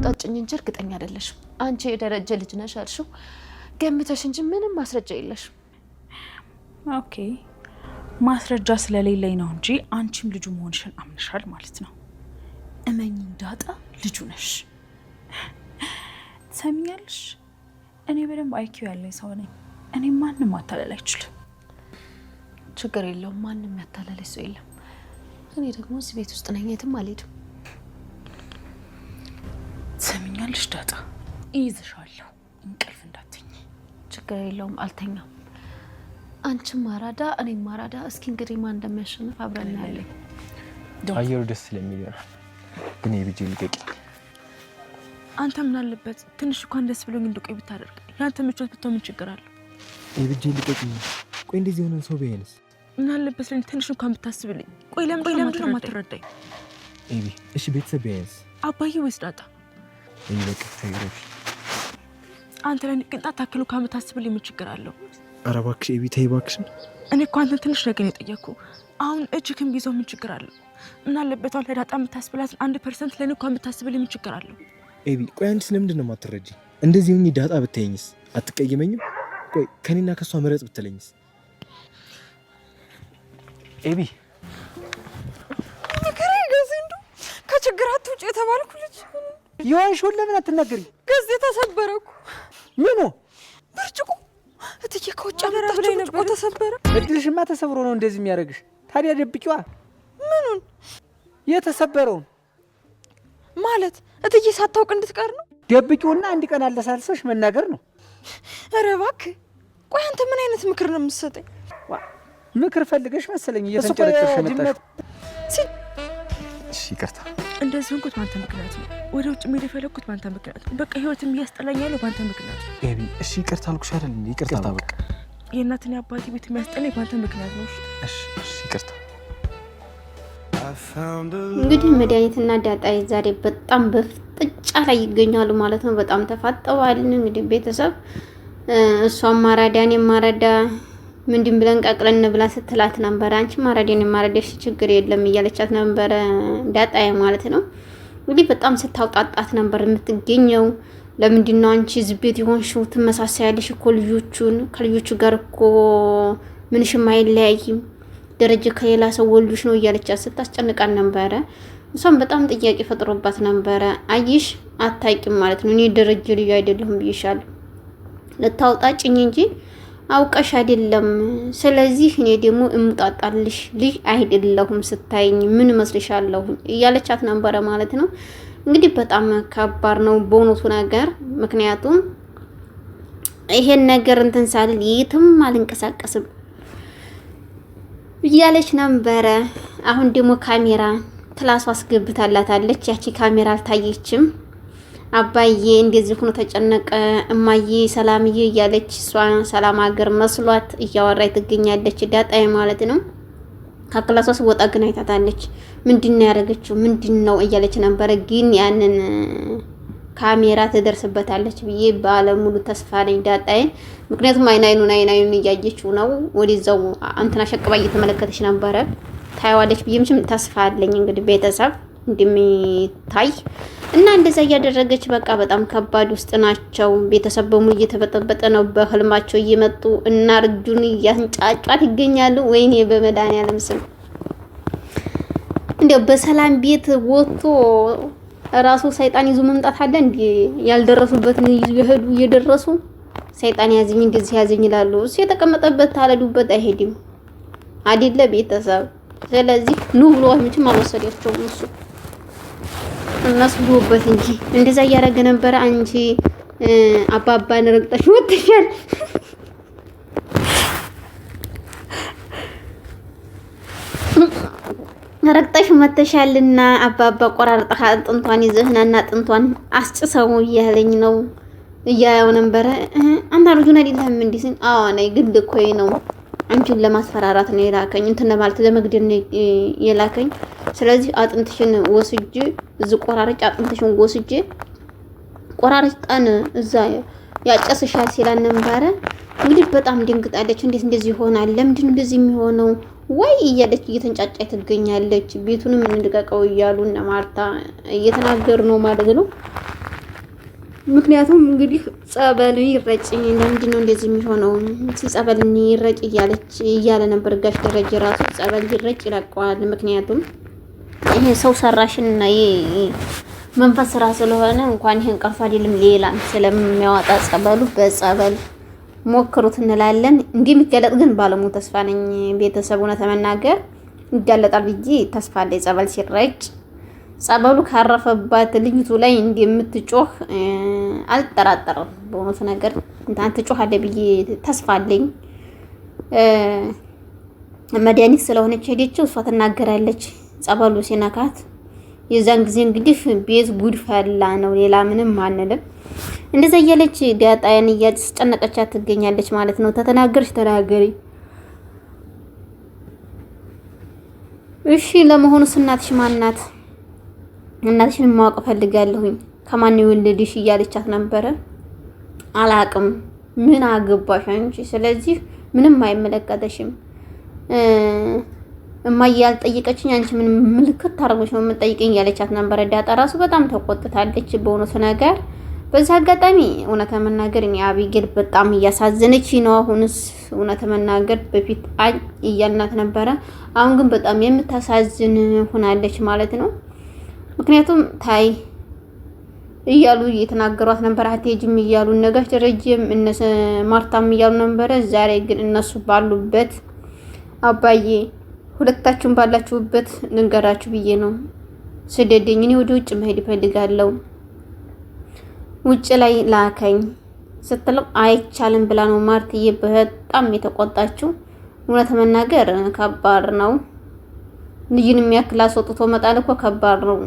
ልታውጣጭኝ እንጂ እርግጠኛ አይደለሽም አንቺ የደረጀ ልጅ ነሽ አልሽው ገምተሽ እንጂ ምንም ማስረጃ የለሽ ኦኬ ማስረጃ ስለሌለኝ ነው እንጂ አንቺም ልጁ መሆንሽን አምንሻል ማለት ነው እመኝ ዳጣ ልጁ ነሽ ሰሚኛልሽ እኔ በደንብ አይኪው ያለኝ ሰው ነኝ እኔ ማንንም ማታለል አይችልም ችግር የለውም ማንንም ያታለለሽ ሰው የለም እኔ ደግሞ እዚህ ቤት ውስጥ ነኝ የትም አልሄድም ሰሚኛልሽ ዳጣ ይዝሻለሁ እንቅልፍ እንዳትኝ ችግር የለውም አልተኛም አንቺም ማራዳ እኔም ማራዳ እስኪ እንግዲህ ማን እንደሚያሸንፍ አብረን እናያለን አየሩ ደስ ስለሚል ግን የብጄ ልቀቂ አንተ ምን አለበት ትንሽ እንኳን ደስ ብሎኝ እንድቆይ ብታደርግ ያንተ ምቾት ብትሆን ምን ችግር አለው የብጄ ልቀቂ ቆይ እንደዚህ ሆነን ሰው ቢያንስ ምን አለበት ለኔ ትንሽ እንኳን ብታስብልኝ ቆይ ለምን ነው ማትረዳኝ ኤቢ እሺ ቤተሰብ ቢያንስ አባዬ ወይስ ዳጣ እኔ በቃ ተይረሽ አንተ ለኔ ቅንጣት ታክሉ ካምታስብልኝ ምን ችግር አለው ኧረ እባክሽ ኤቢ ተይ እባክሽን እኔ እኮ አንተን ትንሽ ነገር የጠየቅኩ አሁን እጅክም ቢዞ ምን ችግር አለው ምን አለበት አሁን ለዳጣ የምታስብላት 1% ለኔ እንኳን ብታስብልኝ ምን ችግር አለው ኤቢ ቆይ አንቺ ለምንድን ነው የማትረጂ እንደዚህ ሆኜ ዳጣ ብትይኝስ አትቀየመኝም ቆይ ከኔና ከሷ መረጥ ብትለኝስ ኤቢ ንገሪ ገዝንዱ ከችግራት ውጭ የተባልኩ ልጅ ይዋንሽውን ለምን አትናገሪ ገዝ ተሰበረኩ ምኑ ብርጭቆ እትዬ ከውጭ አመጣችሁ ብርጭቆ ተሰበረ እድልሽማ ተሰብሮ ነው እንደዚህ የሚያደርግሽ ታዲያ ደብቂዋ ምኑን የተሰበረውን ማለት እትዬ ሳታውቅ እንድትቀር ነው ደብቂውና አንድ ቀን አለሳልሰሽ መናገር ነው ኧረ እባክህ ቆይ አንተ ምን አይነት ምክር ነው የምትሰጠኝ ምክር ፈልገሽ መሰለኝ እየተንጨረጨርሽ መጣሽ እሺ ይቅርታ እንደዚህ እንኩት ባንተ ምክንያት ነው ወደ ውጭ ምን የፈለኩት ባንተ ምክንያት ነው በቃ ህይወትም ያስጠላኛል ባንተ ምክንያት ኤቢ እሺ ይቅርታ አልኩሽ አይደል እንዴ ይቅርታ በቃ የእናትና አባቴ ቤት የሚያስጠላኝ ባንተ ምክንያት ነው እሺ ይቅርታ እንግዲህ መድኃኒትና ዳጣይ ዛሬ በጣም በፍጥጫ ላይ ይገኛሉ ማለት ነው በጣም ተፋጠዋል እንግዲህ ቤተሰብ እሷም ማራዳ እኔም ማራዳ ምንድን ብለን ቀቅለን ብላ ስትላት ነበር አንቺ ማራዳ እኔም ማራዳ እሺ ችግር የለም እያለቻት ነበር ዳጣይ ማለት ነው እንግዲህ በጣም ስታውጣጣት ነበር የምትገኘው ለምንድን ነው አንቺ ዝቤት ይሆንሽው ትመሳሳያለሽ እኮ ልጆቹን ከልጆቹ ጋር እኮ ምንሽም አይለያይም ደረጀ ከሌላ ሰው ወልዱሽ ነው እያለቻት ስታስጨንቃን ነበር እሷም በጣም ጥያቄ ፈጥሮባት ነበር አይሽ አታውቂም ማለት ነው እኔ ደረጀ ልጅ አይደለሁም ብዬሻለሁ ልታውጣጭኝ እንጂ አውቀሽ አይደለም ስለዚህ እኔ ደግሞ እምጣጣልሽ ልጅ አይደለሁም ስታይኝ ምን መስልሻለሁ እያለቻት ነበር ማለት ነው እንግዲህ በጣም ከባድ ነው በእውነቱ ነገር ምክንያቱም ይሄን ነገር እንትን ሳልል የትም አልንቀሳቀስም እያለች ነበር አሁን ደግሞ ካሜራ ክላስ አስገብታላታለች ያቺ ካሜራ አልታየችም አባዬ እንደዚህ ሆኖ ተጨነቀ እማዬ ሰላምዬ እያለች እሷ ሰላም ሀገር መስሏት እያወራይ ትገኛለች ዳጣይ ማለት ነው ከክላሷ ወጣ ግን አይታታለች ምንድነው ያደረገችው ምንድነው እያለች ነበር ግን ያንን ካሜራ ተደርስበታለች ብዬ ባለሙሉ ተስፋ ነኝ ዳጣይ ምክንያቱም አይናዩን እያየችው ነው ወዲዛው አንተና ሸቅባ እየተመለከተች ነበር ታይዋለች ብዬም ተስፋ አለኝ እንግዲህ ቤተሰብ እንደሚታይ እና እንደዛ እያደረገች በቃ በጣም ከባድ ውስጥ ናቸው ቤተሰብ በሙሉ እየተበጠበጠ ነው በህልማቸው እየመጡ እና ርጁን ያንጫጫት ይገኛሉ ወይኔ በመድኃኒዓለም ስም እንደው በሰላም ቤት ወጥቶ ራሱ ሰይጣን ይዞ መምጣት አለ እንዴ ያልደረሱበት ነው ይሄዱ እየደረሱ ሰይጣን ያዝኝ እንደዚህ ያዝኝ ይላሉ እሱ የተቀመጠበት ታለዱበት አይሄድም አይደለ ቤተሰብ ስለዚህ ኑ ብሎ ምንም አልወሰዳቸውም እነሱ ብሎበት እንጂ እንደዛ እያደረገ ነበር አንቺ አባባን ረግጠሽ ወጥሻል ረግጠሽ መተሻልና አባባ ቆራርጠህ ጥንቷን ይዘህናና ጥንቷን አስጭሰው እያለኝ ነው እያለው ነበር አንተ ልጅና አይደለም እንዴ ሲን አዎ ነይ ግድ ኮይ ነው አንቺን ለማስፈራራት ነው የላከኝ እንትን ማለት ለመግደል ነው የላከኝ ስለዚህ አጥንትሽን ወስጄ እዚህ ቆራርጭ አጥንትሽን ወስጄ ቆራርጣን እዛ ያጨስሻል ሲላን ነበር እንግዲህ በጣም ድንግጣለች እንዴት እንደዚህ ይሆናል ለምንድን እንደዚህ የሚሆነው ወይ እያለች እየተንጫጫች ትገኛለች ቤቱንም እንድቀቀው እያሉ እና ማርታ እየተናገሩ ነው ማለት ነው ምክንያቱም እንግዲህ ጸበል ይረጭ ለምንድን ነው እንደዚህ የሚሆነው? ጸበል ይረጭ እያለ ነበር ጋሽ ደረጀ ራሱ ጸበል ይረጭ ይለቀዋል። ምክንያቱም ይሄ ሰው ሰራሽና መንፈስ ስራ ስለሆነ እንኳን ይሄን ቀርፎ አይደለም ሌላ ስለሚያወጣ ጸበሉ በጸበል ሞክሩት እንላለን። እንደሚገለጥ ግን ባለሙሉ ተስፋ ነኝ። ቤተሰብ እውነት ለመናገር ይጋለጣል ብዬ ተስፋ አለኝ። ጸበል ሲረጭ ጸበሉ ካረፈባት ልጅቱ ላይ እንደምትጮህ አልጠራጠርም። በእውነቱ ነገር እንትን ትጮሃለች ብዬ ተስፋ አለኝ። መድኃኒት ስለሆነች ሄደችው እሷ ትናገራለች ጸበሉ ሲነካት። የዛን ጊዜ እንግዲህ ቤት ጉድ ፈላ ነው፣ ሌላ ምንም አንልም። እንደዛ እያለች ዳጣያን እያስጨነቀቻት ትገኛለች ማለት ነው። ተተናገርሽ ተናገሪ። እሺ ለመሆኑ እናትሽ ማናት? እናትሽን ማወቅ ፈልጋለሁኝ። ከማን የወለድሽ እያለቻት ነበረ። አላቅም። ምን አገባሽ አንቺ? ስለዚህ ምንም አይመለከተሽም። እማዬ ያልጠየቀችኝ አንቺ ምን ምልክት ታርጎሽ ነው የምትጠይቀኝ እያለቻት ነበረ። ዳጣ ራሱ በጣም ተቆጥታለች በእውነቱ ነገር። በዛ አጋጣሚ እውነት ለመናገር እኔ አቢጌል በጣም እያሳዘነች ነው። አሁንስ እውነት ለመናገር በፊት አይ እያልናት ነበረ። አሁን ግን በጣም የምታሳዝን ሆናለች ማለት ነው። ምክንያቱም ታይ እያሉ እየተናገሯት ነበር። አትሄጂም እያሉ ነጋሽ ደረጀም እነሱ ማርታም እያሉ ነበረ። ዛሬ ግን እነሱ ባሉበት አባዬ ሁለታችሁም ባላችሁበት ልንገራችሁ ብዬ ነው ስደደኝ። እኔ ወደ ውጭ መሄድ እፈልጋለሁ፣ ውጭ ላይ ላከኝ ስትለው አይቻልም ብላ ነው ማርትዬ በጣም የተቆጣችው። እውነት መናገር ከባድ ነው። ልጅን የሚያክል አስወጥቶ መጣል እኮ ከባድ ነው።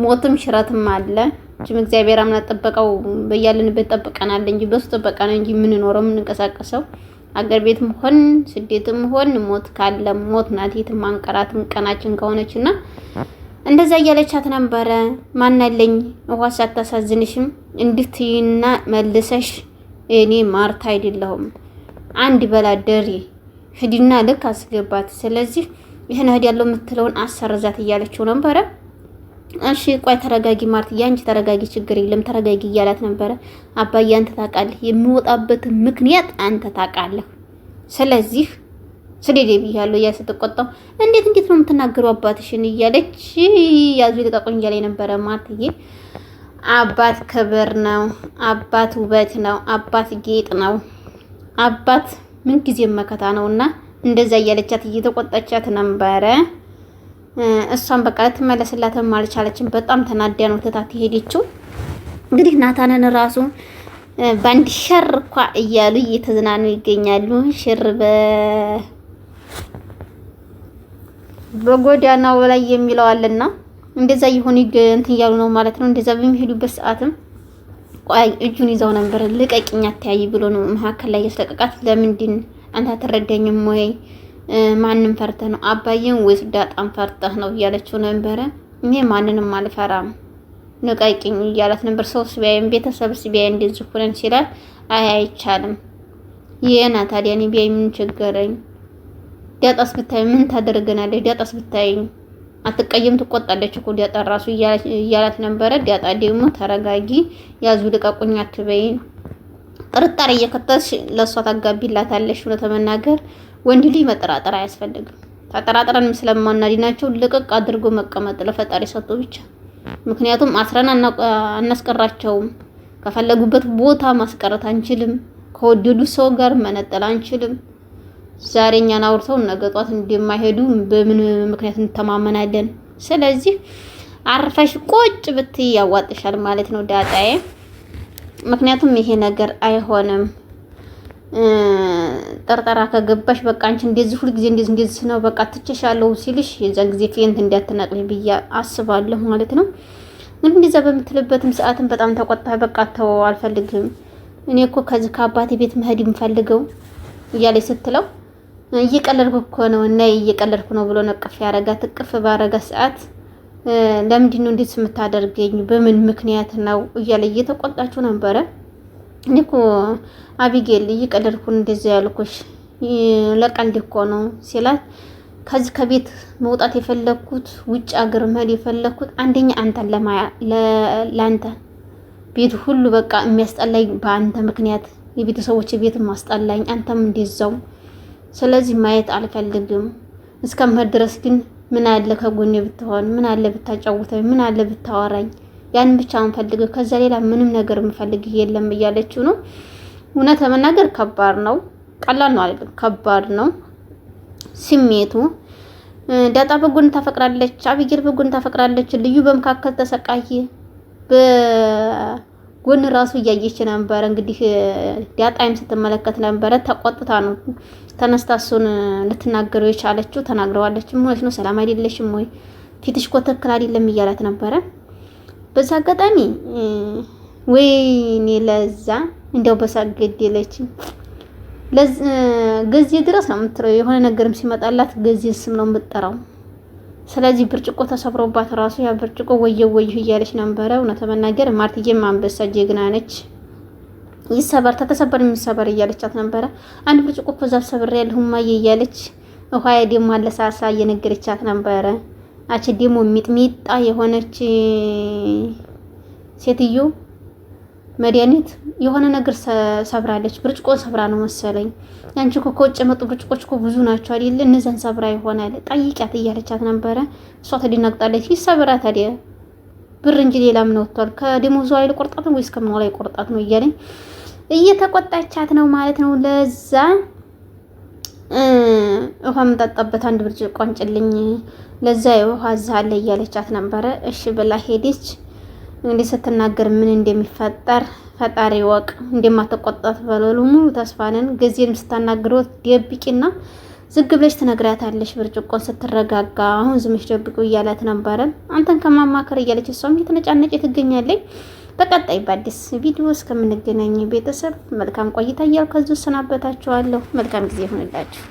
ሞትም ሽረትም አለ። እጅም እግዚአብሔር አምላክ ጥበቃው በያለንበት ጠብቀናል እንጂ በሱ ጥበቃ ነው እንጂ የምንኖረው የምንንቀሳቀሰው። አገር ቤትም ሆን ስደትም ሆን ሞት ካለ ሞት ናት። የትም አንቀራትም ቀናችን ከሆነችና እንደዛ እያለቻት ነበረ። ማናለኝ ውሃ ሳታሳዝንሽም እንድትይና መልሰሽ እኔ ማርታ አይደለሁም አንድ በላደሪ ሂድና ልክ አስገባት። ስለዚህ ይሄን ሄድ ያለው የምትለውን አሰርዛት እያለችው ነበረ። እሺ ቆይ ተረጋጊ ማርትዬ፣ አንቺ ተረጋጊ፣ ችግር የለም ተረጋጊ እያላት ነበረ። አባዬ አንተ ታውቃለህ፣ የሚወጣበት ምክንያት አንተ ታውቃለህ። ስለዚህ ስደዴ ብያለሁ እያለ ስትቆጣው እንዴት ነው የምትናገሩ አባትሽን እያለች ያዙ ልቀቁኝ እያለ ነበረ። ማርትዬ አባት ክብር ነው፣ አባት ውበት ነው፣ አባት ጌጥ ነው፣ አባት ምን ጊዜም መከታ ነውና እንደዛ እያለቻት እየተቆጣቻት ነበረ። እሷን በቃ ልትመለስላትም አልቻለችም። በጣም ተናዳ ነው ትታት ሄደችው። እንግዲህ ናታንን ራሱ ባንድ ሸር እንኳ እያሉ እየተዝናኑ ይገኛሉ። ሽር በጎዳናው ላይ የሚለው አለና እንደዛ ይሁን እንትን እያሉ ነው ማለት ነው። እንደዛ በሚሄዱበት ሰዓትም ቆይ እጁን ይዘው ነበር። ልቀቂኝ አትያይ ብሎ ነው መሀከል ላይ ያስለቀቃት። ለምንድን አንተ አትረዳኝም ወይ? ማንም ፈርተህ ነው አባዬን ወይስ ዳጣን ፈርተህ ነው እያለችው ነበረ። እኔ ማንንም አልፈራም ልቀቂኝ እያላት ነበር። ሰው ሲያየን ቤተሰብ ሲያየን እንደዚህ ሆነን ሲላት አይ አይቻልም የና ታዲያ እኔ ቢያይ ምን ቸገረኝ? ዳጣስ ብታይ ምን ታደርገናለች? ዳጣስ ብታይ አትቀየም ትቆጣለች እኮ ዳጣ ራሱ እያላት ነበረ። ዳጣ ደግሞ ተረጋጊ፣ ያዙ ልቀቁኝ አትበይ፣ ጥርጣሬ እየከተትሽ ለሷ ታጋቢላታለሽ። ነው ተመናገር ወንድ ልጅ መጠራጠር አያስፈልግም። ተጠራጥረን ስለማናዲናቸው ልቅቅ አድርጎ መቀመጥ ለፈጣሪ ሰጥቶ ብቻ። ምክንያቱም አስረን አናስቀራቸውም። ከፈለጉበት ቦታ ማስቀረት አንችልም። ከወደዱ ሰው ጋር መነጠል አንችልም። ዛሬኛን አውርተው ነገ ጧት እንደማይሄዱ በምን ምክንያት እንተማመናለን? ስለዚህ አርፈሽ ቁጭ ብትይ ያዋጥሻል ማለት ነው ዳጣዬ። ምክንያቱም ይሄ ነገር አይሆንም። ጠርጠራ ከገባሽ በቃ አንቺ እንደዚህ ሁሉ ጊዜ እንደዚህ ነው በቃ ትችሻለሁ ሲልሽ የዛን ጊዜ ፌንት እንዲያትነቅል ብዬ አስባለሁ ማለት ነው። እንግዲህ እንደዛ በምትልበትም ሰዓትም በጣም ተቆጣ። በቃ ተው አልፈልግም፣ እኔ እኮ ከዚህ ከአባቴ ቤት መሄድ የምፈልገው እያለች ስትለው እየቀለድኩ እኮ ነው እና እየቀለድኩ ነው ብሎ ነቅፍ ያረጋት። እቅፍ ባረጋት ሰዓት ለምንድን ነው እንዴት የምታደርገኝ? በምን ምክንያት ነው እያለ እየተቆጣችሁ ነበረ። እኔ እኮ አቢጌል እየቀለድኩ እንደዚህ ያልኩሽ ለቀልድ እኮ ነው ሲላት፣ ከዚህ ከቤት መውጣት የፈለኩት ውጭ አገር መሄድ የፈለኩት አንደኛ አንተን ለአንተ ቤቱ ሁሉ በቃ የሚያስጠላኝ በአንተ ምክንያት፣ የቤተሰቦች ቤት ማስጠላኝ፣ አንተም እንደዛው። ስለዚህ ማየት አልፈልግም። እስከምሄድ ድረስ ግን ምን አለ ከጎኔ ብትሆን፣ ምን አለ ብታጫውተኝ፣ ምን አለ ብታወራኝ፣ ያን ብቻ እንፈልግ፣ ከዛ ሌላ ምንም ነገር የምፈልግ የለም እያለችው ነው። እውነት ለመናገር ከባድ ነው። ቀላል ነው አይደለም፣ ከባድ ነው ስሜቱ። ዳጣ በጎን ታፈቅራለች፣ አቢጌል በጎን ታፈቅራለች። ልዩ በመካከል ተሰቃየ። በጎን ራሱ እያየች ነበር። እንግዲህ ዳጣይም ስትመለከት ነበረ። ተቆጥታ ነው ተነስታ እሱን ልትናገረው የቻለችው። ተናግረዋለች ማለት ነው። ሰላም አይደለሽም ወይ ፊትሽ እኮ ትክክል አይደለም እያላት ነበረ። በዛ አጋጣሚ ወይኔ ለዛ እንደው በሳገድ የለች ገዚህ ድረስ ነው የምትለው። የሆነ ነገርም ሲመጣላት ገዚህ ስም ነው የምትጠራው። ስለዚህ ብርጭቆ ተሰብሮባት ራሱ ያ ብርጭቆ ወየው እያለች ነበረ። እውነት ለመናገር ማርትዬም አንበሳ ጀግና ነች። ይሰበር ተተሰበር የሚሰበር እያለቻት ነበረ። አንድ ብርጭቆ እኮ ዛፍ ሰብሬያለሁ እማዬ እያለች ውሃ ደግሞ አለሳሳ እየነገረቻት ነበረ። አቺ ደግሞ ሚጥሚጣ የሆነች ሴትዮ መድኃኒት የሆነ ነገር ሰብራለች። ብርጭቆ ሰብራ ነው መሰለኝ። ያንቺ እኮ ከውጭ የመጡ ብርጭቆች እኮ ብዙ ናቸው አይደል? እነዛን ሰብራ ይሆናል ጠይቂያት እያለቻት ነበረ። እሷ ተደናግጣለች። ይሰብራ ታዲያ ብር እንጂ ሌላ ምን ወጥቷል? ከደሞዟ ላይ ቆርጣት ነው ወይስ ከምን ላይ ቆርጣት ነው እያለኝ እየተቆጣቻት ነው ማለት ነው። ለዛ ውሃ የምጠጣበት አንድ ብርጭቆ አንጭልኝ፣ ለዛ የውሃ ዛለ እያለቻት ነበረ። እሺ ብላ ሄደች። እንግዲህ ስትናገር ምን እንደሚፈጠር ፈጣሪ ወቅ። እንደማትቆጣት በለሉ ሙሉ ተስፋ ነን። ጊዜንም ስታናግረው ደብቂና ዝግ ብለሽ ትነግራታለሽ ብርጭቆን ስትረጋጋ። አሁን ዝምሽ ደብቁ እያላት ነበረ። አንተን ከማማከር እያለች እሷም እየተነጫነጨ ትገኛለች። በቀጣይ በአዲስ ቪዲዮ እስከምንገናኝ ቤተሰብ መልካም ቆይታ እያልኩ ከዚህ ሰናበታችኋለሁ። መልካም ጊዜ ይሁንላችሁ።